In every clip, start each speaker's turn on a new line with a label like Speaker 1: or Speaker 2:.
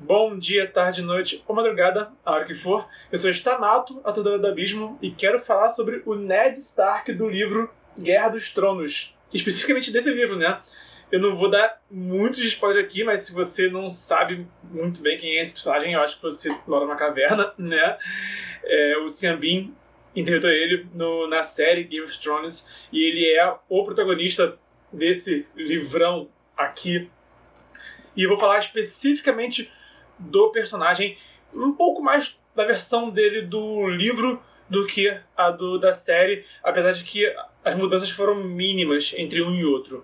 Speaker 1: Bom dia, tarde, noite ou madrugada, a hora que for. Eu sou Stamato, ator do Abismo, e quero falar sobre o Ned Stark do livro Guerra dos Tronos. Especificamente desse livro, né? Eu não vou dar muitos spoilers aqui, mas se você não sabe muito bem quem é esse personagem, eu acho que você mora numa caverna, né? O Sean Bean interpretou ele na série Game of Thrones, e ele é o protagonista desse livrão aqui. E eu vou falar especificamente do personagem, um pouco mais da versão dele do livro do que a da série, apesar de que as mudanças foram mínimas entre um e outro.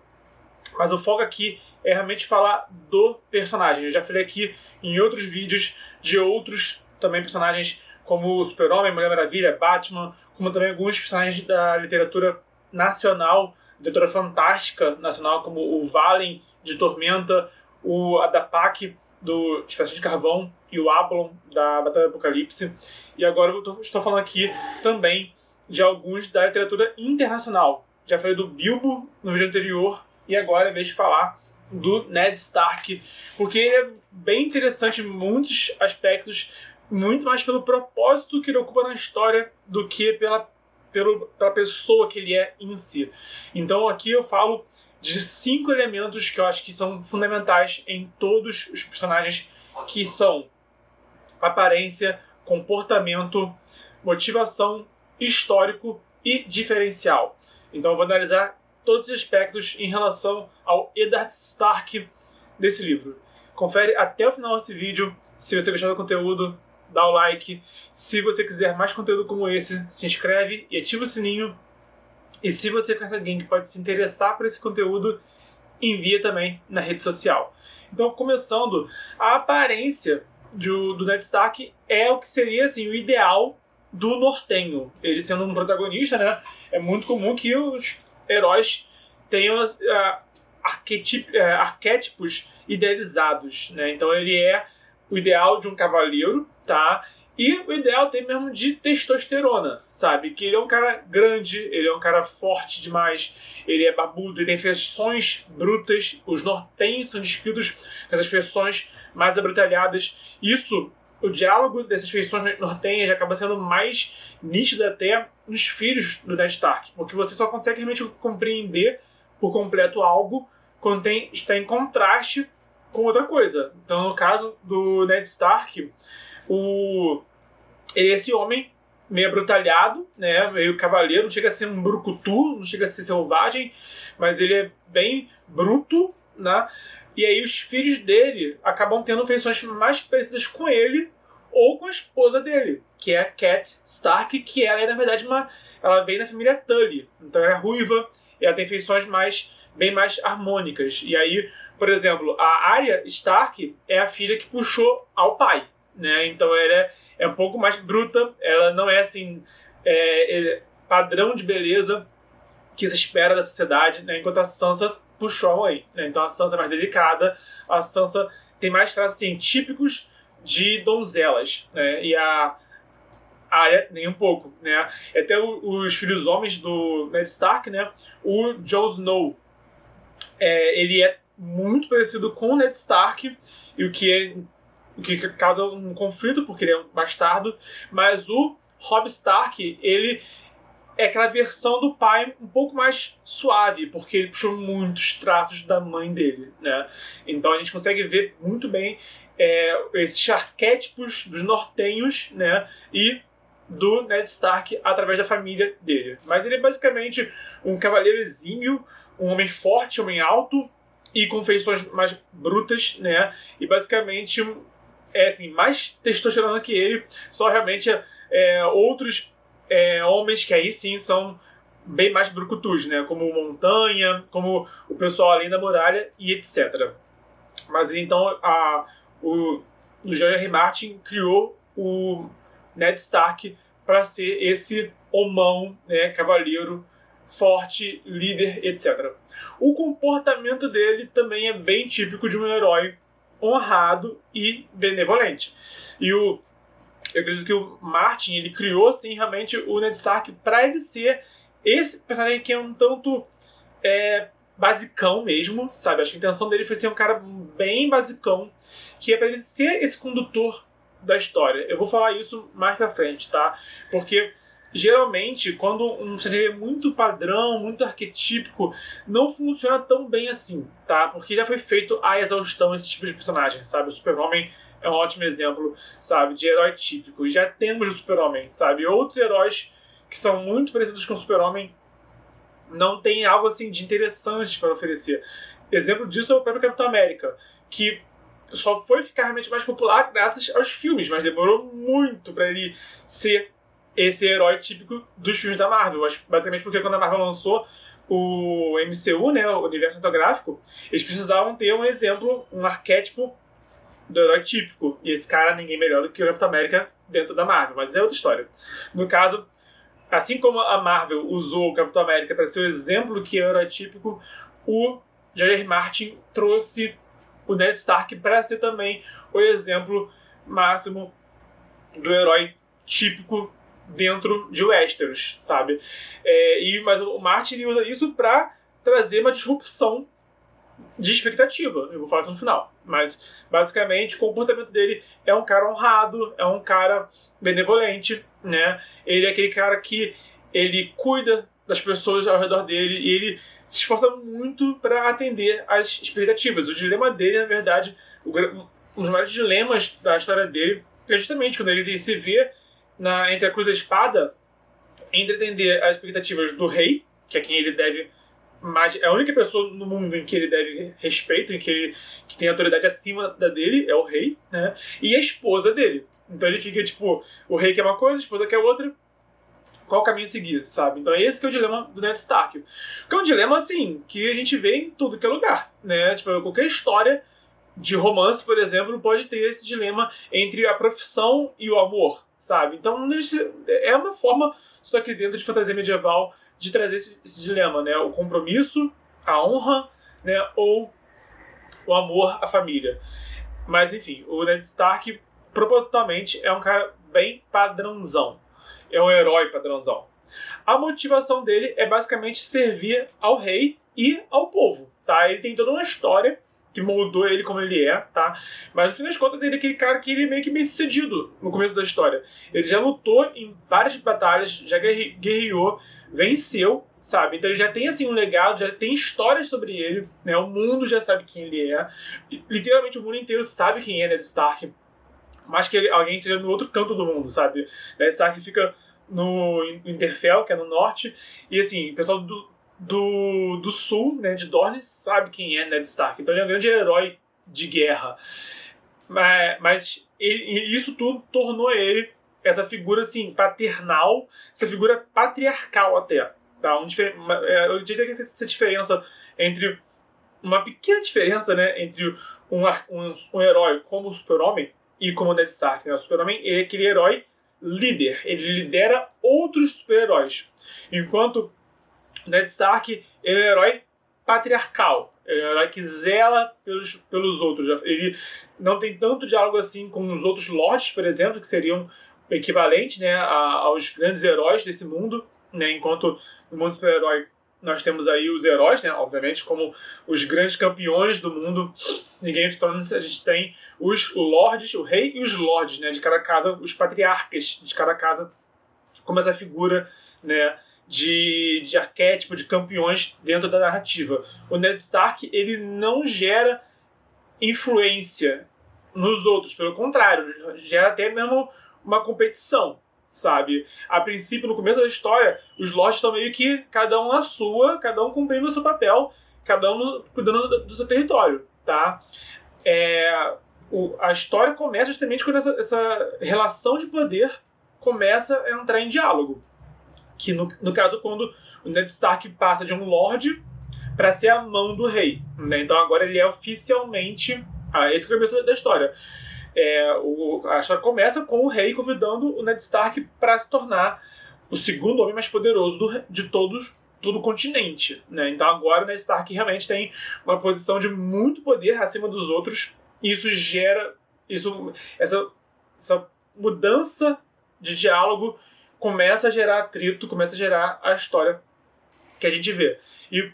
Speaker 1: Mas o foco aqui é realmente falar do personagem. Eu já falei aqui em outros vídeos de outros também personagens, como o Super-Homem, Mulher Maravilha, Batman, como também alguns personagens da literatura nacional, literatura fantástica nacional, como o Valen de Tormenta, o Adapak do Expressão de Carvão e o Ablon da Batalha do Apocalipse. E agora eu estou falando aqui também de alguns da literatura internacional. Já falei do Bilbo no vídeo anterior e agora é vez de falar do Ned Stark, porque ele é bem interessante em muitos aspectos, muito mais pelo propósito que ele ocupa na história do que pela pessoa que ele é em si. Então aqui eu falo de 5 elementos que eu acho que são fundamentais em todos os personagens, que são aparência, comportamento, motivação, histórico e diferencial. Então eu vou analisar todos esses aspectos em relação ao Eddard Stark desse livro. Confere até o final desse vídeo. Se você gostar do conteúdo, dá o like. Se você quiser mais conteúdo como esse, se inscreve e ativa o sininho. E se você conhece alguém que pode se interessar por esse conteúdo, envia também na rede social. Então, começando, a aparência do Ned Stark é o que seria assim, o ideal do nortenho. Ele sendo um protagonista, né? É muito comum que os heróis tenham arquétipos idealizados, né? Então, ele é o ideal de um cavaleiro, tá? E o ideal tem mesmo de testosterona, sabe? Que ele é um cara grande, ele é um cara forte demais, ele é barbudo, ele tem feições brutas. Os nortenhos são descritos com essas feições mais abrutalhadas. Isso, o diálogo dessas feições nortenhas acaba sendo mais nítido até nos filhos do Ned Stark, porque você só consegue realmente compreender por completo algo quando está em contraste com outra coisa. Então, no caso do Ned Stark, ele é esse homem meio abrutalhado, né, meio cavaleiro, não chega a ser um brucutu, não chega a ser selvagem, mas ele é bem bruto, né? E aí os filhos dele acabam tendo feições mais parecidas com ele ou com a esposa dele, que é a Catelyn Stark, que ela é, na verdade, ela vem da família Tully, então ela é ruiva e ela tem feições bem mais harmônicas. E aí, por exemplo, a Arya Stark é a filha que puxou ao pai, né? Então ela é um pouco mais bruta, ela não é assim padrão de beleza que se espera da sociedade, né? Enquanto a Sansa puxou a mãe, né? Então a Sansa é mais delicada, a Sansa tem mais traços assim, típicos de donzelas, né? E a Arya nem um pouco, né? Até os filhos homens do Ned Stark, né? O Jon Snow, ele é muito parecido com o Ned Stark, e o que causa um conflito, porque ele é um bastardo, mas o Robb Stark, ele é aquela versão do pai um pouco mais suave, porque ele puxou muitos traços da mãe dele, né? Então a gente consegue ver muito bem esses arquétipos dos nortenhos, né? E do Ned Stark através da família dele. Mas ele é basicamente um cavaleiro exímio, um homem forte, um homem alto e com feições mais brutas, né? E basicamente assim, mais testosterona que ele, só realmente outros homens que aí sim são bem mais brucutus, né? Como o Montanha, como o pessoal além da muralha e etc. Mas então o George R. R. Martin criou o Ned Stark para ser esse homão, né, cavaleiro, forte, líder, etc. O comportamento dele também é bem típico de um herói honrado e benevolente. E eu acredito que o Martin, ele criou assim, realmente o Ned Stark para ele ser esse personagem que é um tanto basicão mesmo, sabe? Acho que a intenção dele foi ser um cara bem basicão, que é pra ele ser esse condutor da história. Eu vou falar isso mais pra frente, tá? Porque geralmente, quando um personagem é muito padrão, muito arquetípico, não funciona tão bem assim, tá? Porque já foi feito a exaustão esse tipo de personagem, sabe? O Super-Homem é um ótimo exemplo, sabe? De herói típico. E já temos o Super-Homem, sabe? Outros heróis que são muito parecidos com o Super-Homem não tem algo assim de interessante para oferecer. Exemplo disso é o próprio Capitão América, que só foi ficar realmente mais popular graças aos filmes, mas demorou muito para ele ser esse herói típico dos filmes da Marvel. Basicamente porque quando a Marvel lançou o MCU, né, o universo cinematográfico, eles precisavam ter um exemplo, um arquétipo do herói típico. E esse cara ninguém melhor do que o Capitão América dentro da Marvel, mas é outra história. No caso, assim como a Marvel usou o Capitão América para ser o exemplo que é o herói típico, o J.R. Martin trouxe o Ned Stark para ser também o exemplo máximo do herói típico dentro de Westeros, sabe? Mas o Martin ele usa isso para trazer uma disrupção de expectativa. Eu vou falar isso no final. Mas, basicamente, o comportamento dele é um cara honrado, é um cara benevolente, né? Ele é aquele cara que ele cuida das pessoas ao redor dele e ele se esforça muito para atender às expectativas. O dilema dele, na verdade, um dos maiores dilemas da história dele é justamente quando ele se vê entre a cruz e a espada entre atender às expectativas do rei, que é quem ele deve mais, é a única pessoa no mundo em que ele deve respeito, que tem autoridade acima da dele, é o rei, né? E a esposa dele. Então ele fica tipo, o rei quer uma coisa, a esposa quer outra, qual o caminho a seguir, sabe? Então esse que é o dilema do Ned Stark. Que é um dilema, assim, que a gente vê em tudo que é lugar, né? Tipo, qualquer história de romance, por exemplo, pode ter esse dilema entre a profissão e o amor, sabe? Então é uma forma, só que dentro de fantasia medieval, de trazer esse dilema, né? O compromisso, a honra, né? Ou o amor à família. Mas enfim, o Ned Stark propositalmente é um cara bem padrãozão. É um herói padrãozão. A motivação dele é basicamente servir ao rei e ao povo, tá? Ele tem toda uma história que moldou ele como ele é, tá? Mas no fim das contas ele é aquele cara que ele é meio que bem sucedido no começo da história. Ele já lutou em várias batalhas, já guerreou, venceu, sabe? Então ele já tem assim um legado, já tem histórias sobre ele, né? O mundo já sabe quem ele é. Literalmente o mundo inteiro sabe quem é Ned Stark. Mas que alguém seja no outro canto do mundo, sabe? Ned Stark fica no Interfell, que é no norte, e assim, o pessoal do sul, né, de Dorne, sabe quem é Ned Stark. Então ele é um grande herói de guerra. Mas isso tudo tornou ele essa figura assim, paternal, essa figura patriarcal até. Tá? Eu diria que essa diferença entre uma pequena diferença, né, entre um herói como o Super-Homem e como o Ned Stark. Né? O Super-Homem é aquele herói líder, ele lidera outros super-heróis. Enquanto Ned Stark ele é um herói patriarcal, ele é um herói que zela pelos outros. Ele não tem tanto diálogo assim com os outros lords, por exemplo, que seriam equivalentes, né, aos grandes heróis desse mundo, né, enquanto no mundo super-herói nós temos aí os heróis, né, obviamente, como os grandes campeões do mundo em Game of Thrones. A gente tem os lords, o rei e os lords, né, de cada casa, os patriarcas de cada casa, como essa figura, né, de arquétipo, de campeões dentro da narrativa. O Ned Stark, ele não gera influência nos outros, pelo contrário, gera até mesmo uma competição, sabe? A princípio, no começo da história, os lords estão meio que cada um na sua, cada um cumprindo o seu papel, cada um cuidando do seu território, tá? A história começa justamente quando essa relação de poder começa a entrar em diálogo. Que no caso, quando o Ned Stark passa de um lord para ser a mão do rei, né? Então agora ele é oficialmente... esse é o começo da história. A história começa com o rei convidando o Ned Stark para se tornar o segundo homem mais poderoso de todo o continente, né? Então agora o Ned Stark realmente tem uma posição de muito poder acima dos outros, e isso gera essa mudança de diálogo começa a gerar atrito, começa a gerar a história que a gente vê. E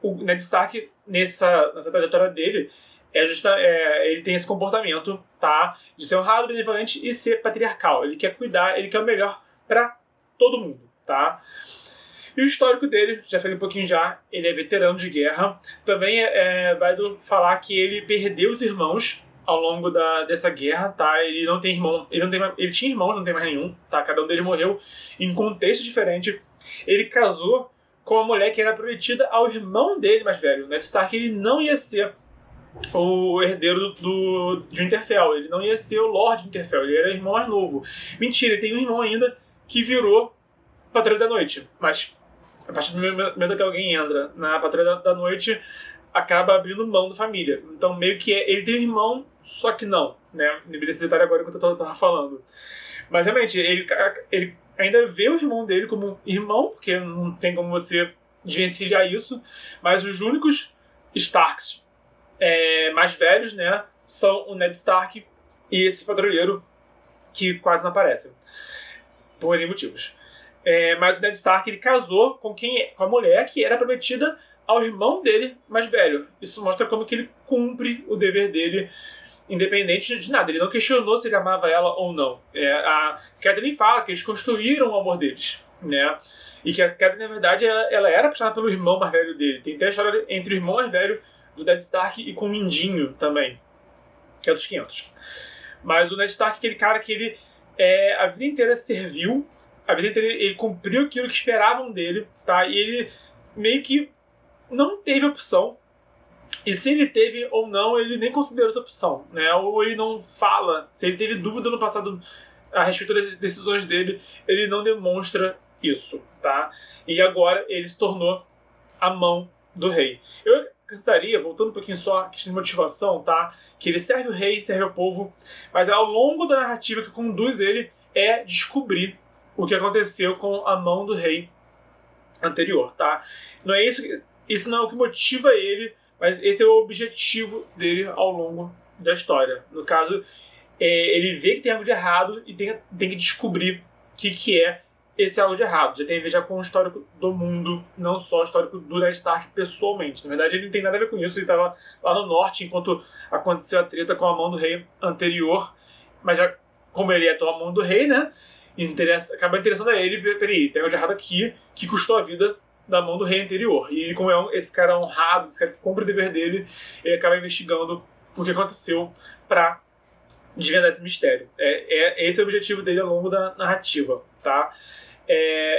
Speaker 1: o Ned Stark, nessa trajetória dele, ele tem esse comportamento, tá? De ser honrado, benevolente e ser patriarcal. Ele quer cuidar, ele quer o melhor para todo mundo, tá? E o histórico dele, já falei um pouquinho já, ele é veterano de guerra. Também é válido falar que ele perdeu os irmãos ao longo dessa guerra, tá? Ele não tem irmão, ele tinha irmãos, não tem mais nenhum, tá? Cada um deles morreu em contexto diferente. Ele casou com uma mulher que era prometida ao irmão dele mais velho. O Ned Stark, ele não ia ser o herdeiro de Winterfell, ele não ia ser o Lord de Winterfell, ele era o irmão mais novo. Mentira, ele tem um irmão ainda que virou Patrulha da Noite, mas a partir do momento que alguém entra na Patrulha da Noite, acaba abrindo mão da família. Então, meio que ele tem um irmão, só que não, né? Lembrei desse detalhe agora enquanto eu tava falando. Mas, realmente, ele ainda vê o irmão dele como irmão, porque não tem como você desvencilhar isso, mas os únicos Starks mais velhos, né, são o Ned Stark e esse patrulheiro que quase não aparece, por N motivos. Mas o Ned Stark, ele casou com a mulher que era prometida ao irmão dele mais velho. Isso mostra como que ele cumpre o dever dele, independente de nada. Ele não questionou se ele amava ela ou não. A Catelyn fala que eles construíram o amor deles, né? E que a Catelyn, na verdade, ela era apaixonada pelo irmão mais velho dele. Tem até a história entre o irmão mais velho do Ned Stark e com o Mindinho também, que é dos 500. Mas o Ned Stark é aquele cara que ele a vida inteira serviu, a vida inteira ele cumpriu aquilo que esperavam dele, tá? E ele meio que não teve opção. E se ele teve ou não, ele nem considerou essa opção, né? Ou ele não fala. Se ele teve dúvida no passado a respeito das decisões dele, ele não demonstra isso, tá? E agora ele se tornou a mão do rei. Eu acrescentaria, voltando um pouquinho só a questão de motivação, tá? Que ele serve o rei, serve o povo, mas ao longo da narrativa que conduz ele é descobrir o que aconteceu com a mão do rei anterior, tá? Não é isso não é o que motiva ele, mas esse é o objetivo dele ao longo da história. No caso, ele vê que tem algo de errado e tem que descobrir o que é esse algo de errado. Já tem a ver com o histórico do mundo, não só o histórico do Ned Stark pessoalmente. Na verdade, ele não tem nada a ver com isso. Ele estava lá no norte enquanto aconteceu a treta com a mão do rei anterior. Mas já, como ele é a mão do rei, né? Acaba interessando a ele, peraí, tem algo de errado aqui que custou a vida da mão do rei anterior. E ele, como esse cara honrado, esse cara que cumpre o dever dele, ele acaba investigando o que aconteceu para desvendar esse mistério. Esse é o objetivo dele ao longo da narrativa, tá?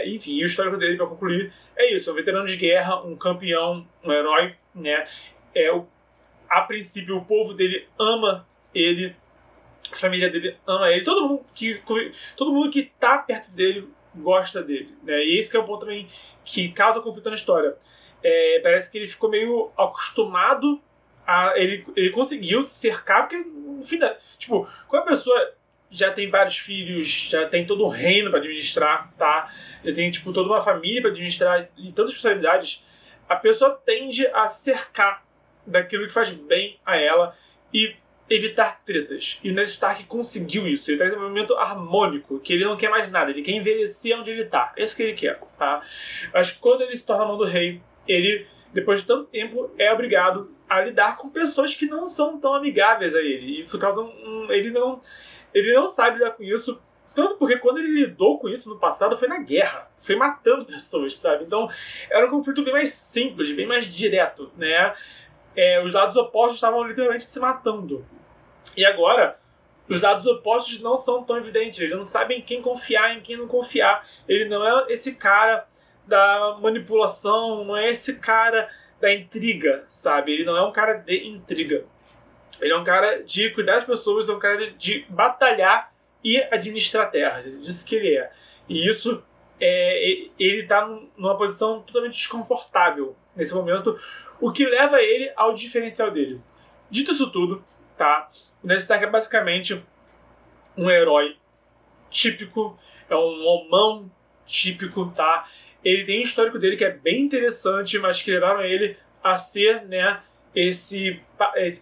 Speaker 1: Enfim, e o histórico dele, para concluir, é isso. É um veterano de guerra, um campeão, um herói, né? A princípio, o povo dele ama ele, a família dele ama ele, todo mundo que tá perto dele gosta dele, né? E esse que é o ponto também que causa conflito na história. Parece que ele ficou meio acostumado ele conseguiu se cercar, porque no fim tipo, quando a pessoa já tem vários filhos, já tem todo um reino para administrar, tá? Já tem tipo toda uma família para administrar e tantas responsabilidades, a pessoa tende a se cercar daquilo que faz bem a ela e evitar tretas. E o Ned Stark conseguiu isso. Ele traz um movimento harmônico, que ele não quer mais nada, ele quer envelhecer onde ele tá. É isso que ele quer, tá? Mas quando ele se torna a mão do rei, ele, depois de tanto tempo, é obrigado a lidar com pessoas que não são tão amigáveis a ele. Isso causa ele não sabe lidar com isso, tanto porque quando ele lidou com isso no passado foi na guerra, foi matando pessoas, sabe? Então era um conflito bem mais simples, bem mais direto, né? Os lados opostos estavam literalmente se matando. E agora, os lados opostos não são tão evidentes. Eles não sabem quem confiar, em quem não confiar. Ele não é esse cara da manipulação, não é esse cara da intriga, sabe? Ele não é um cara de intriga. Ele é um cara de cuidar das pessoas, é um cara de batalhar e administrar terras. É disso que ele é. E isso, ele está numa posição totalmente desconfortável nesse momento, o que leva ele ao diferencial dele. Dito isso tudo, tá? O Ned Stark é basicamente um herói típico, é um homão típico, tá? Ele tem um histórico dele que é bem interessante, mas que levaram ele a ser, né, esse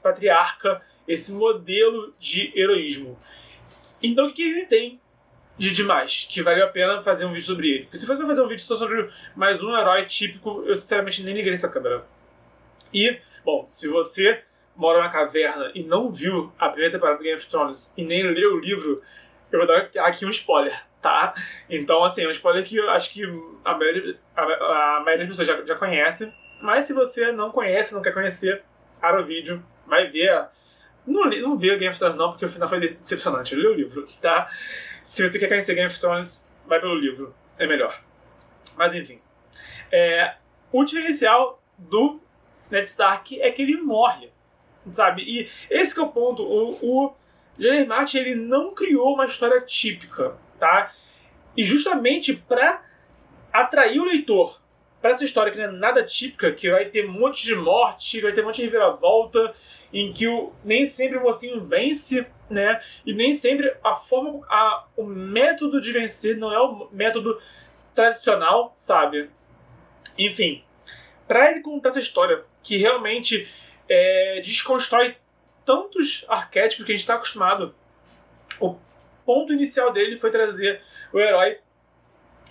Speaker 1: patriarca, esse modelo de heroísmo. Então o que ele tem de demais, que valeu a pena fazer um vídeo sobre ele? Porque se fosse pra fazer um vídeo só sobre mais um herói típico, eu sinceramente nem ligaria essa câmera. E, bom, se você mora na caverna e não viu a primeira temporada do Game of Thrones e nem leu o livro, eu vou dar aqui um spoiler, tá? Então, assim, é um spoiler que eu acho que a maioria das pessoas já conhece. Mas se você não conhece, não quer conhecer, para o vídeo, vai ver. Não vê o Game of Thrones não, porque o final foi decepcionante. Lê o livro, tá? Se você quer conhecer Game of Thrones, vai pelo livro. É melhor. Mas enfim. O diferencial do Ned Stark é que ele morre, sabe? E esse que é o ponto. O George R. R. Martin, ele não criou uma história típica, tá? E justamente para atrair o leitor para essa história que não é nada típica, que vai ter um monte de morte, vai ter um monte de reviravolta, em que nem sempre o mocinho vence, né? E nem sempre o método de vencer não é o método tradicional, sabe? Enfim, para ele contar essa história que realmente desconstrói tantos arquétipos que a gente está acostumado, o ponto inicial dele foi trazer o herói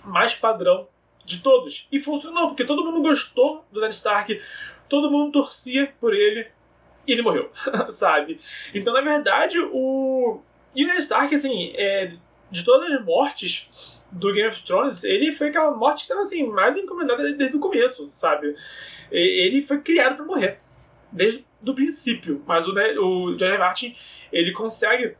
Speaker 1: mais padrão de todos. E funcionou, porque todo mundo gostou do Ned Stark, todo mundo torcia por ele, e ele morreu, sabe? Então, na verdade, E o Ned Stark, assim, de todas as mortes do Game of Thrones, ele foi aquela morte que estava, assim, mais encomendada desde o começo, sabe? Ele foi criado para morrer, desde o princípio. Mas o George R. R. Martin, ele consegue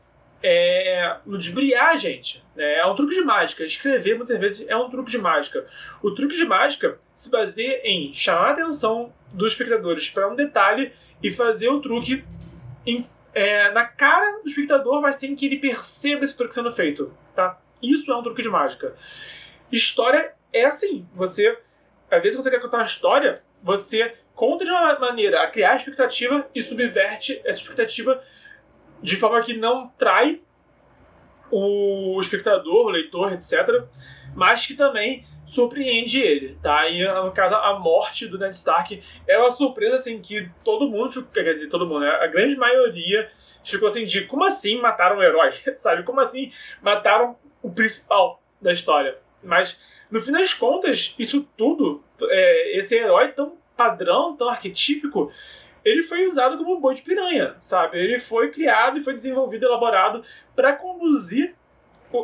Speaker 1: ludibriar a gente, né? É um truque de mágica. Escrever, muitas vezes, é um truque de mágica. O truque de mágica se baseia em chamar a atenção dos espectadores para um detalhe e fazer o truque na cara do espectador, mas sem que ele perceba esse truque sendo feito, tá? Isso é um truque de mágica. História é assim. Às vezes, você quer contar uma história, você conta de uma maneira a criar expectativa e subverte essa expectativa de forma que não trai o espectador, o leitor, etc., mas que também surpreende ele, tá? E, no caso, a morte do Ned Stark é uma surpresa, assim, que todo mundo, quer dizer, todo mundo, né? A grande maioria ficou assim, de como assim mataram o herói, sabe? Como assim mataram o principal da história? Mas, no fim das contas, isso tudo, esse herói tão padrão, tão arquetípico, ele foi usado como um boi de piranha, sabe? Ele foi criado e foi desenvolvido, elaborado para conduzir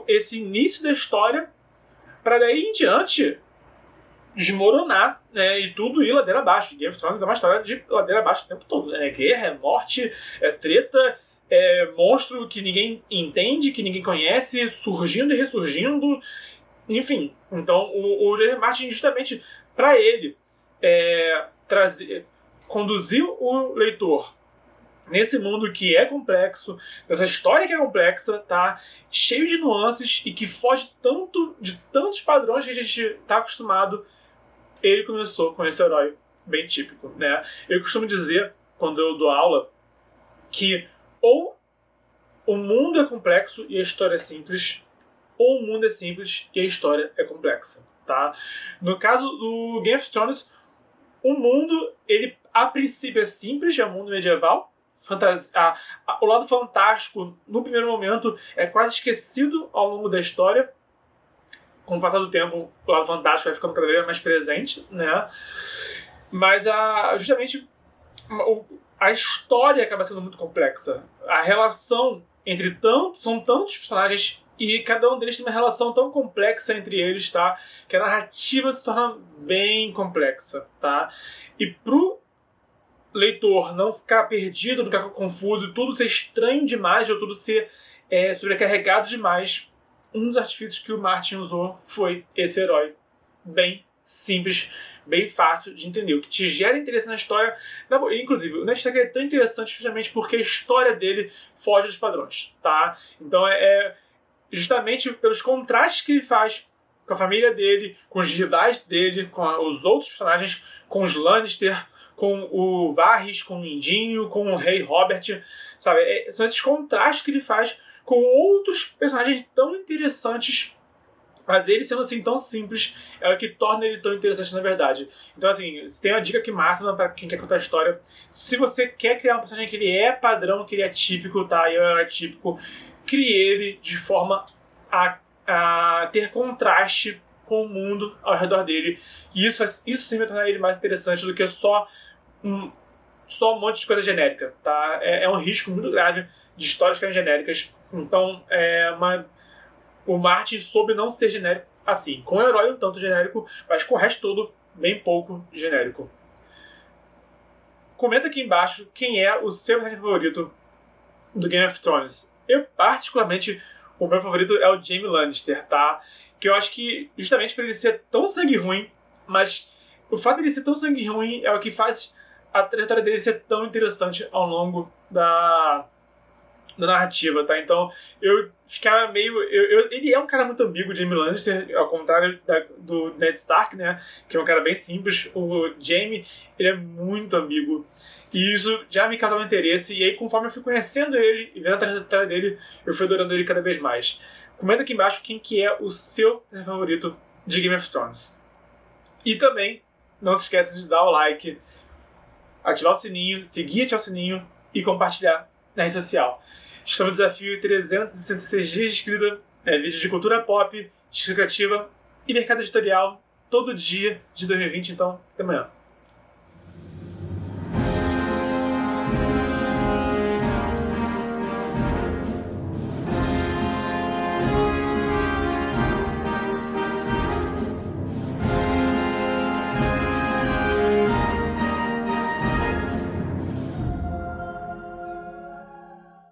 Speaker 1: esse início da história para daí em diante desmoronar, né? E tudo ir ladeira abaixo. Game of Thrones é uma história de ladeira abaixo o tempo todo, né? É guerra, é morte, é treta, é monstro que ninguém entende, que ninguém conhece, surgindo e ressurgindo. Enfim, então o George R. R. Martin, justamente para ele conduzir o leitor nesse mundo que é complexo, nessa história que é complexa, tá? Cheio de nuances e que foge tanto de tantos padrões que a gente está acostumado. Ele começou com esse herói bem típico, né? Eu costumo dizer, quando eu dou aula, que ou o mundo é complexo e a história é simples, ou o mundo é simples e a história é complexa, tá? No caso do Game of Thrones, o mundo, ele a princípio é simples, é um mundo medieval. O lado fantástico, no primeiro momento, é quase esquecido ao longo da história. Com o passar do tempo, o lado fantástico vai ficando cada vez mais presente, né? Mas justamente a história acaba sendo muito complexa. A relação entre são tantos personagens e cada um deles tem uma relação tão complexa entre eles, tá? Que a narrativa se torna bem complexa, tá? E pro leitor não ficar perdido, não ficar confuso, tudo ser estranho demais, ou tudo ser sobrecarregado demais, um dos artifícios que o Martin usou foi esse herói bem simples, bem fácil de entender, o que te gera interesse na história. Inclusive, o Ned Stark é tão interessante justamente porque a história dele foge dos padrões, tá? Então justamente pelos contrastes que ele faz com a família dele, com os rivais dele, com os outros personagens, com os Lannister, com o Varys, com o Mindinho, com o Rei Robert, sabe? São esses contrastes que ele faz com outros personagens tão interessantes, mas ele sendo assim tão simples é o que torna ele tão interessante na verdade. Então assim, tem uma dica aqui máxima para quem quer contar a história. Se você quer criar um personagem que ele é padrão, que ele é típico, tá? E é típico, crie ele de forma a ter contraste com o mundo ao redor dele. E isso sim vai tornar ele mais interessante do que só só um monte de coisa genérica, tá? É um risco muito grave de histórias ficarem genéricas. Então, o Martin soube não ser genérico assim. Com o herói um tanto genérico, mas com o resto todo bem pouco genérico. Comenta aqui embaixo quem é o seu personagem favorito do Game of Thrones. Eu, particularmente, o meu favorito é o Jaime Lannister, tá? Que eu acho que, justamente por ele ser tão sangue ruim, mas o fato de ele ser tão sangue ruim é o que faz a trajetória dele ser tão interessante ao longo da narrativa, tá? Então, eu ficava meio... ele é um cara muito ambíguo, Jaime Lannister, ao contrário do Ned Stark, né? Que é um cara bem simples. O Jaime, ele é muito ambíguo. E isso já me causava interesse. E aí, conforme eu fui conhecendo ele e vendo a trajetória dele, eu fui adorando ele cada vez mais. Comenta aqui embaixo quem que é o seu favorito de Game of Thrones. E também, não se esqueça de dar o like, ativar o sininho, seguir, ativar o sininho e compartilhar na rede social. Estamos no desafio 366 dias de escrita, vídeos de cultura pop, escrita criativa e mercado editorial todo dia de 2020, então até amanhã.